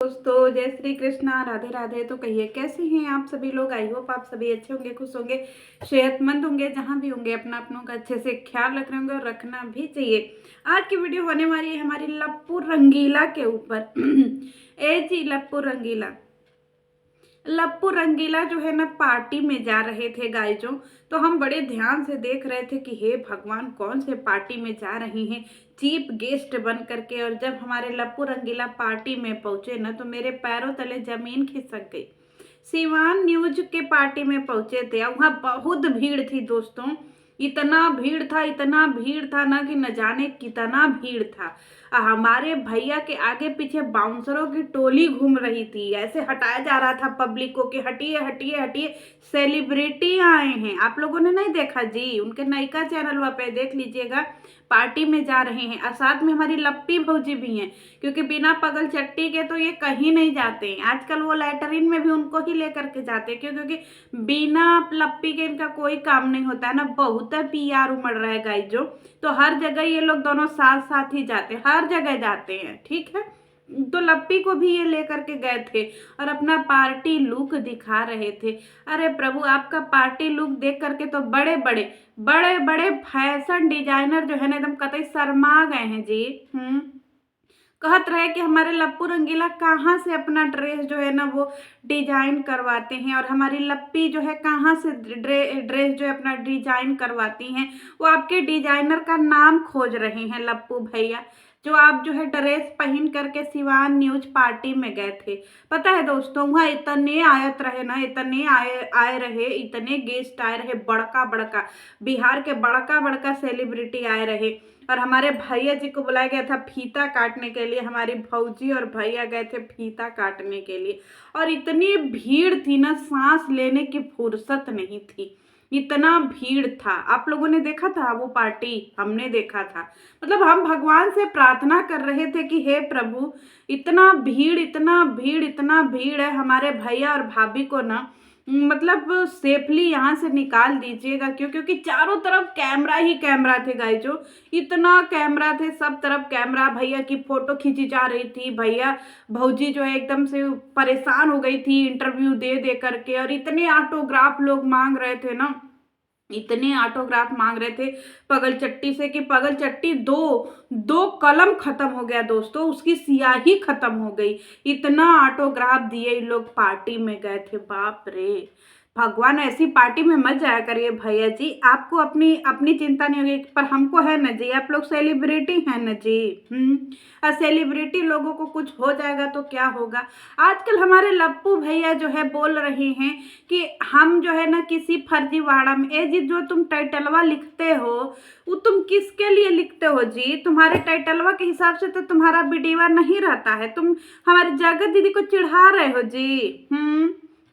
दोस्तों जय श्री कृष्णा, राधे राधे। तो कहिए कैसे हैं आप सभी लोग। आई होप आप सभी अच्छे होंगे, खुश होंगे, सेहतमंद होंगे। जहां भी होंगे अपना अपनों का अच्छे से ख्याल रख रहे होंगे और रखना भी चाहिए। आज की वीडियो होने वाली है हमारी लप्पू रंगीला के ऊपर। ए जी लप्पू रंगीला जो है ना पार्टी में जा रहे थे गाइजों। तो हम बड़े ध्यान से देख रहे थे कि हे भगवान, कौन से पार्टी में जा रही हैं चीफ गेस्ट बन करके। और जब हमारे लप्पू रंगीला पार्टी में पहुंचे ना तो मेरे पैरों तले जमीन खिसक गई। सिवान न्यूज के पार्टी में पहुंचे थे, वहां बहुत भीड़ थी दोस्तों। इतना भीड़ था ना कि न जाने कितना भीड़ था। हमारे भैया के आगे पीछे बाउंसरों की टोली घूम रही थी, ऐसे हटाया जा रहा था पब्लिक को कि हटिए हटिए हटिए, सेलिब्रिटी आए हैं। आप लोगों ने नहीं देखा जी, उनके नयका चैनल पे देख लीजिएगा। पार्टी में जा रहे हैं और साथ में हमारी लप्पी भौजी भी हैं, क्योंकि बिना पगल चट्टी के तो ये कहीं नहीं जाते हैं। आजकल वो लैटरिन में भी उनको ही लेकर के जाते हैं, क्योंकि बिना लप्पी के इनका कोई काम नहीं होता है ना। बहुत पीआर उमड़ रहा है गाइस जो। तो हर जगह ये लोग दोनों साथ साथ ही जाते हैं, हर जगह जाते हैं, ठीक है। तो लप्पी को भी ये लेकर के गए थे और अपना पार्टी लुक दिखा रहे थे। अरे प्रभु, आपका पार्टी लुक देख करके तो बड़े बड़े फैशन डिजाइनर जो है ना एकदम कतई शर्मा गए हैं जी। कहत रहे कि हमारे लप्पू रंगीला कहाँ से अपना ड्रेस जो है ना वो डिजाइन करवाते हैं, और हमारी लप्पी जो है कहाँ से ड्रेस जो है अपना डिजाइन करवाती हैं। वो आपके डिजाइनर का नाम खोज रहे हैं लप्पू भैया, जो आप जो है ड्रेस पहन करके सिवान न्यूज पार्टी में गए थे। पता है दोस्तों, वहाँ इतने आयत रहे ना, इतने आए रहे, इतने गेस्ट आए रहे, बड़का बड़का बिहार के बड़का बड़का सेलिब्रिटी आए रहे। और हमारे भैया जी को बुलाया गया था फीता काटने के लिए, हमारी भौजी और भैया गए थे फीता काटने के लिए। और इतनी भीड़ थी ना, सांस लेने की फुर्सत नहीं थी, इतना भीड़ था। आप लोगों ने देखा था वो पार्टी, हमने देखा था। मतलब हम भगवान से प्रार्थना कर रहे थे कि हे प्रभु, इतना भीड़ है, हमारे भैया और भाभी को ना मतलब सेफली यहाँ से निकाल दीजिएगा। क्योंकि चारों तरफ कैमरा ही कैमरा थे गाइस जो। इतना कैमरा थे, सब तरफ कैमरा। भैया की फोटो खींची जा रही थी, भैया भौजी जो है एकदम से परेशान हो गई थी इंटरव्यू दे दे करके। और इतने ऑटोग्राफ लोग मांग रहे थे ना, इतने ऑटोग्राफ मांग रहे थे पगल चट्टी से कि पगल चट्टी दो दो कलम खत्म हो गया दोस्तों, उसकी स्याही खत्म हो गई। इतना ऑटोग्राफ दिए इन लोग, पार्टी में गए थे। बाप रे भगवान, ऐसी पार्टी में मत जाया करिए भैया जी, आपको अपनी अपनी चिंता नहीं होगी, पर हमको है ना जी, आप लोग सेलिब्रिटी हैं ना जी। और सेलिब्रिटी लोगों को कुछ हो जाएगा तो क्या होगा। आजकल हमारे लप्पू भैया जो है बोल रहे हैं कि हम जो है ना किसी फर्जीवाड़ा में, ए जी जो तुम टाइटलवा लिखते हो वो तुम किसके लिए लिखते हो जी। तुम्हारे टाइटलवा के हिसाब से तो तुम्हारा वीडियो नहीं रहता है, तुम हमारी जगत दीदी को चिढ़ा रहे हो जी।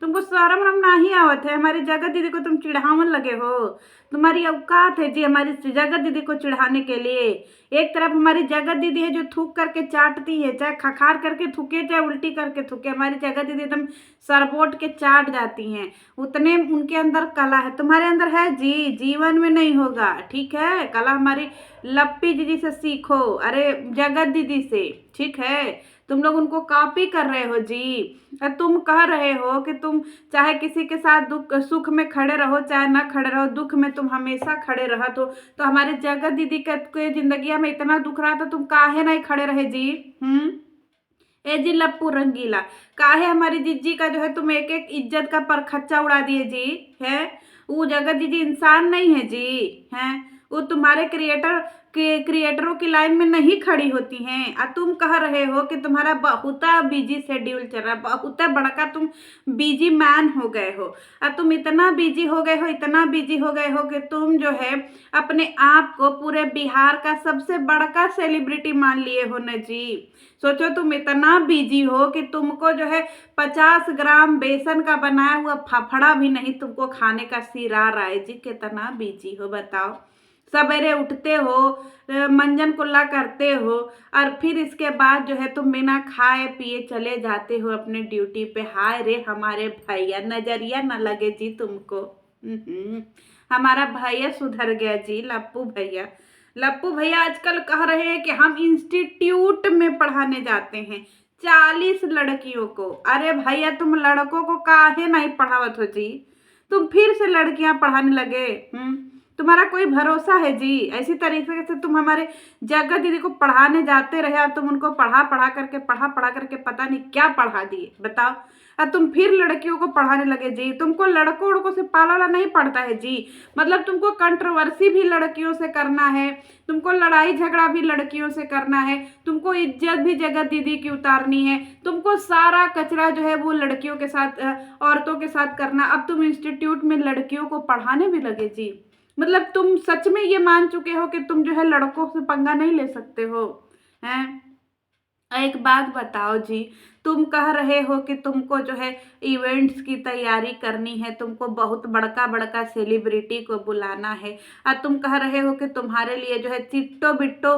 तुमको शर्म वरम नहीं आवत है, हमारी जगत दीदी को तुम चिढ़ावन लगे हो। तुम्हारी औकात है जी हमारी जगत दीदी को चिढ़ाने के लिए। एक तरफ हमारी जगत दीदी है जो थूक करके चाटती है, चाहे खखार करके थूके चाहे उल्टी करके थूके, हमारी जगत दीदी एकदम सरबोट के चाट जाती हैं। उतने उनके अंदर कला है, तुम्हारे अंदर है जी, जीवन में नहीं होगा, ठीक है। कला हमारी लप्पी दीदी से सीखो, अरे जगत दीदी से, ठीक है। तुम लोग उनको कॉपी कर रहे हो जी। तुम कह रहे हो कि तुम चाहे किसी के साथ दुख सुख में खड़े रहो चाहे ना खड़े रहो, दुख में तुम हमेशा खड़े रहा। तो हमारे जगत दीदी के जिंदगी में इतना दुख रहा, तो तुम काहे नहीं खड़े रहे जी। ए जी लप्पू रंगीला, काहे हमारी जीजी का जो है तुम एक एक इज्जत का परखच्चा उड़ा दिए जी। है वो जगत दीदी इंसान नहीं है जी, हैं वो तुम्हारे क्रिएटरों की लाइन में नहीं खड़ी होती हैं। और तुम कह रहे हो कि तुम्हारा बहुत बिजी शेड्यूल चल रहा है, बहुत बड़का तुम बिजी मैन हो गए हो। और तुम इतना बिजी हो गए हो, इतना बिजी हो गए हो कि तुम जो है अपने आप को पूरे बिहार का सबसे बड़का सेलिब्रिटी मान लिए हो न जी। सोचो तुम इतना बिजी हो कि तुमको जो है 50 ग्राम बेसन का बनाया हुआ फाफड़ा भी नहीं तुमको खाने का सिरा रहा है जी। कितना बिजी हो बताओ। सवेरे उठते हो, मंजन कुल्ला करते हो, और फिर इसके बाद जो है तुम बिना खाए पिए चले जाते हो अपने ड्यूटी पे। हाय रे हमारे भैया, नजरिया न लगे जी तुमको। हमारा भैया सुधर गया जी, लप्पू भैया। लप्पू भैया आजकल कह रहे हैं कि हम इंस्टीट्यूट में पढ़ाने जाते हैं। 40 लड़कियों को। अरे भैया तुम लड़कों को काहे नहीं पढ़ावत हो जी? तुम फिर से लड़कियां पढ़ाने लगे। तुम्हारा कोई भरोसा है जी? ऐसी तरीके से तुम हमारे जगत दीदी को पढ़ाने जाते रहे और तुम उनको पढ़ा पढ़ा करके पता नहीं क्या पढ़ा दिए, बताओ। और तुम फिर लड़कियों को पढ़ाने लगे जी। तुमको लड़कों लड़कों से पाला वाला नहीं पड़ता है जी। मतलब तुमको कंट्रोवर्सी भी लड़कियों से करना है, तुमको लड़ाई झगड़ा भी लड़कियों से करना है, तुमको इज्जत भी जगत दीदी की उतारनी है, तुमको सारा कचरा जो है वो लड़कियों के साथ औरतों के साथ करना। अब तुम इंस्टीट्यूट में लड़कियों को पढ़ाने भी लगे जी। मतलब तुम सच में ये मान चुके हो कि तुम जो है लड़कों से पंगा नहीं ले सकते हो, हैं? एक बात बताओ जी, तुम कह रहे हो कि तुमको जो है इवेंट्स की तैयारी करनी है, तुमको बहुत बड़का बड़का सेलिब्रिटी को बुलाना है, और तुम कह रहे हो कि तुम्हारे लिए जो है चिट्टो बिट्टो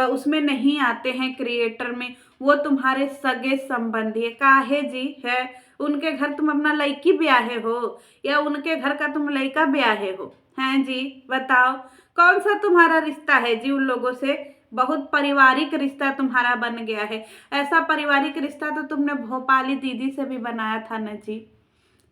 उसमें नहीं आते हैं क्रिएटर में, वो तुम्हारे सगे संबंधी है। काहे जी है? उनके घर तुम अपना लड़की ब्याहे हो या उनके घर का तुम लड़का ब्याहे हो? हैं जी? बताओ कौन सा तुम्हारा रिश्ता है जी उन लोगों से? बहुत पारिवारिक रिश्ता तुम्हारा बन गया है। ऐसा पारिवारिक रिश्ता तो तुमने भोपाली दीदी से भी बनाया था ना जी।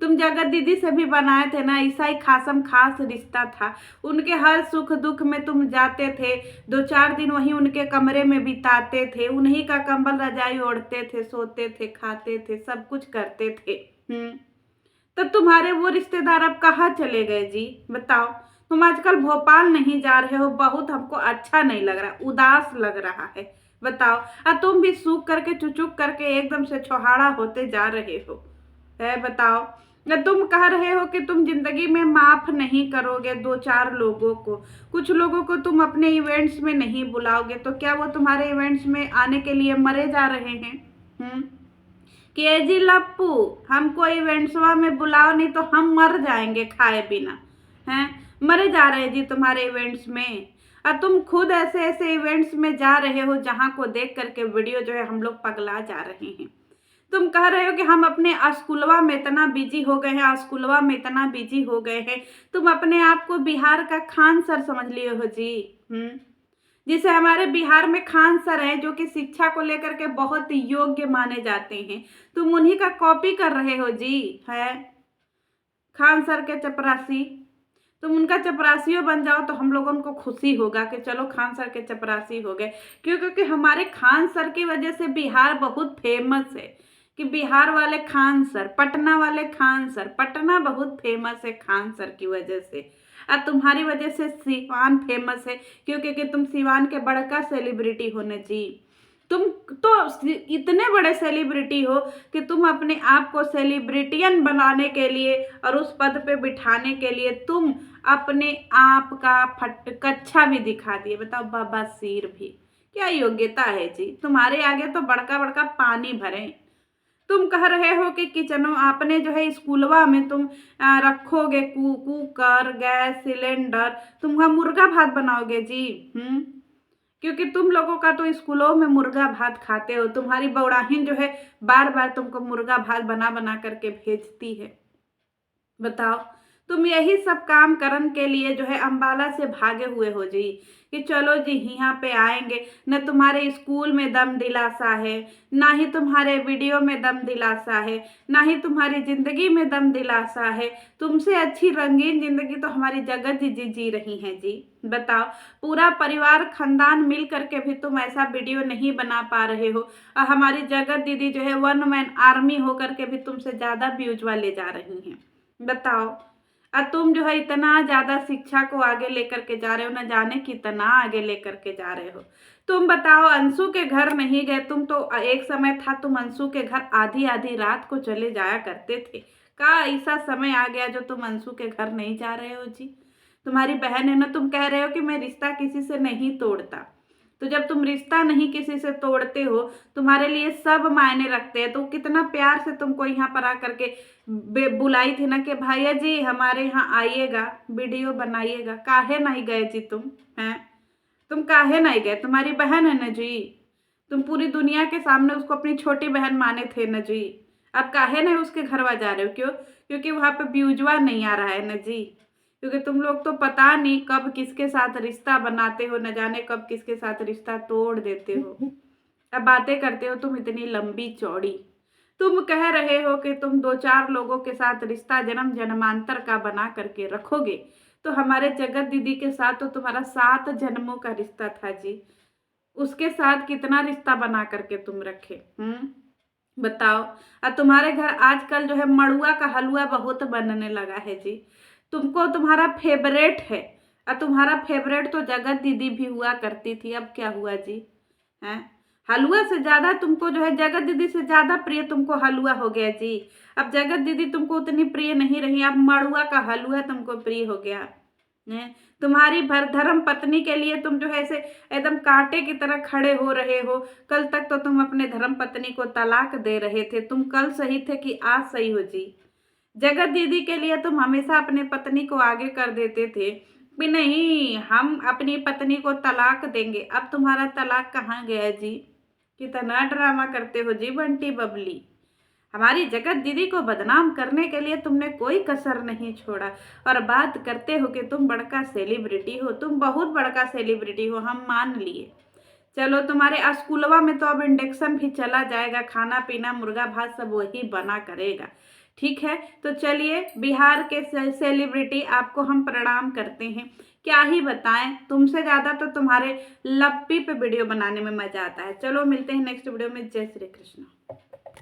तुम जगत दीदी से भी बनाए थे ना। ऐसा ही खासम खास रिश्ता था। उनके हर सुख दुख में तुम जाते थे, 2-4 दिन वहीं उनके कमरे में बिताते थे, उन्हीं का कंबल रजाई ओढ़ते थे, सोते थे, खाते थे, सब कुछ करते थे। तो तुम्हारे वो रिश्तेदार अब कहाँ चले गए जी? बताओ। तुम आजकल भोपाल नहीं जा रहे हो, बहुत हमको अच्छा नहीं लग रहा, उदास लग रहा है। बताओ। और तुम भी सूख करके चुचुक करके एकदम से छोहाड़ा होते जा रहे हो, है? बताओ। तुम कह रहे हो कि तुम जिंदगी में माफ नहीं करोगे 2-4 लोगों को, कुछ लोगों को तुम अपने इवेंट्स में नहीं बुलाओगे, तो क्या वो तुम्हारे इवेंट्स में आने के लिए मरे जा रहे हैं? कि जी लप्पू, हमको इवेंट्सवा में बुलाओ नहीं तो हम मर जाएंगे खाए बिना, हैं? मरे जा रहे जी तुम्हारे इवेंट्स में। और तुम खुद ऐसे ऐसे इवेंट्स में जा रहे हो जहां को देख करके वीडियो जो है हम लोग पगला जा रहे हैं। तुम कह रहे हो कि हम अपने स्कूलवा में इतना बिजी हो गए हैं, स्कूलवा में इतना बिजी हो गए हैं। तुम अपने आप को बिहार का खान सर समझ लिए हो जी। जिसे हमारे बिहार में खान सर हैं जो कि शिक्षा को लेकर के बहुत योग्य माने जाते हैं। तुम उन्हीं का कॉपी कर रहे हो जी, है? खान सर के चपरासी। तुम उनका चपरासियों बन जाओ तो हम लोगों को खुशी होगा कि चलो खान सर के चपरासी हो गए। क्यों? क्योंकि हमारे खान सर की वजह से बिहार बहुत फेमस है। कि बिहार वाले खान सर, पटना वाले खान सर, पटना बहुत फेमस है खान सर की वजह से। और तुम्हारी वजह से सिवान फेमस है। क्योंकि तुम सिवान के बड़का सेलिब्रिटी हो न जी। तुम तो इतने बड़े सेलिब्रिटी हो कि तुम अपने आप को सेलिब्रिटियन बनाने के लिए और उस पद पे बिठाने के लिए तुम अपने आप का फट कच्छा भी दिखा दिए। बताओ, बाबा सिर भी। क्या योग्यता है जी? तुम्हारे आगे तो बड़का बड़का पानी भरे। तुम कह रहे हो कि किचनों आपने जो है स्कूलवा में तुम रखोगे कुकर, गैस सिलेंडर, तुम वहाँ मुर्गा भात बनाओगे जी। क्योंकि तुम लोगों का तो स्कूलों में मुर्गा भात खाते हो। तुम्हारी बौड़ाहिन जो है बार बार तुमको मुर्गा भात बना बना करके भेजती है। बताओ। तुम यही सब काम करन के लिए जो है अंबाला से भागे हुए हो जी। कि चलो जी यहाँ पे आएंगे। न तुम्हारे स्कूल में दम दिलासा है, ना ही तुम्हारे वीडियो में दम दिलासा है, ना ही तुम्हारी जिंदगी में दम दिलासा है। तुमसे अच्छी रंगीन जिंदगी तो हमारी जगत जी जी रही हैं जी। बताओ। पूरा परिवार खानदान मिल करके भी तुम ऐसा वीडियो नहीं बना पा रहे हो, और हमारी जगत दीदी जो है 1 मैन आर्मी होकर के भी तुमसे ज्यादा व्यूज वाले जा रही हैं। बताओ। और तुम जो है इतना ज्यादा शिक्षा को आगे लेकर के जा रहे हो, ना जाने कितना आगे लेकर के जा रहे हो। तुम बताओ, अंशु के घर नहीं गए तुम तो? एक समय था तुम अंशु के घर आधी आधी रात को चले जाया करते थे। का ऐसा समय आ गया जो तुम अंशु के घर नहीं जा रहे हो जी? तुम्हारी बहन है ना, तुम कह रहे हो कि मैं रिश्ता किसी से नहीं तोड़ता। तो जब तुम रिश्ता नहीं किसी से तोड़ते हो, तुम्हारे लिए सब मायने रखते हैं, तो कितना प्यार से तुमको यहाँ पर आकर के बुलाई थी ना कि भैया जी हमारे यहाँ आइएगा, वीडियो बनाइएगा। काहे नहीं गए जी तुम? हैं? तुम काहे नहीं गए? तुम्हारी बहन है ना जी। तुम पूरी दुनिया के सामने उसको अपनी छोटी बहन माने थे ना जी। अब काहे नहीं उसके घरवा जा रहे हो? क्यों? क्योंकि वहां पे व्यूजवा नहीं आ रहा है ना जी। क्योंकि तुम लोग तो पता नहीं कब किसके साथ रिश्ता बनाते हो, न जाने कब किसके साथ रिश्ता तोड़ देते हो। अब बातें करते हो तुम इतनी लंबी चौड़ी। तुम कह रहे हो कि तुम 2-4 लोगों के साथ रिश्ता जन्म जन्मांतर का बना करके रखोगे, तो हमारे जगत दीदी के साथ तो तुम्हारा 7 जन्मों का रिश्ता था जी। उसके साथ कितना रिश्ता बना करके तुम रखे, बताओ। और तुम्हारे घर आजकल जो है मड़ुआ का हलवा बहुत बनने लगा है जी। तुमको तुम्हारा फेवरेट है, और तुम्हारा फेवरेट तो जगत दीदी भी हुआ करती थी। अब क्या हुआ जी? हैं? हलवा से ज्यादा तुमको जो है जगत दीदी से ज्यादा प्रिय तुमको हलवा हो गया जी। अब जगत दीदी तुमको उतनी प्रिय नहीं रही, अब मड़ुआ का हलवा तुमको प्रिय हो गया है। तुम्हारी भरधर्म पत्नी के लिए तुम जो है ऐसे एकदम कांटे की तरह खड़े हो रहे हो। कल तक तो तुम अपने धर्म पत्नी को तलाक दे रहे थे। तुम कल सही थे कि आज सही हो जी? जगत दीदी के लिए तुम हमेशा अपने पत्नी को आगे कर देते थे कि नहीं हम अपनी पत्नी को तलाक देंगे। अब तुम्हारा तलाक कहाँ गया जी? कितना ड्रामा करते हो जी बंटी बबली। हमारी जगत दीदी को बदनाम करने के लिए तुमने कोई कसर नहीं छोड़ा। और बात करते हो कि तुम बड़का सेलिब्रिटी हो, तुम बहुत बड़का सेलिब्रिटी हो, हम मान लिए। चलो तुम्हारे स्कूलवा में तो अब इंडक्शन भी चला जाएगा, खाना पीना मुर्गा भात सब वही बना करेगा। ठीक है, तो चलिए बिहार के सेलिब्रिटी आपको हम प्रणाम करते हैं। क्या ही बताएं, तुमसे ज़्यादा तो तुम्हारे लप्पी पे वीडियो बनाने में मज़ा आता है। चलो मिलते हैं नेक्स्ट वीडियो में। जय श्री कृष्ण।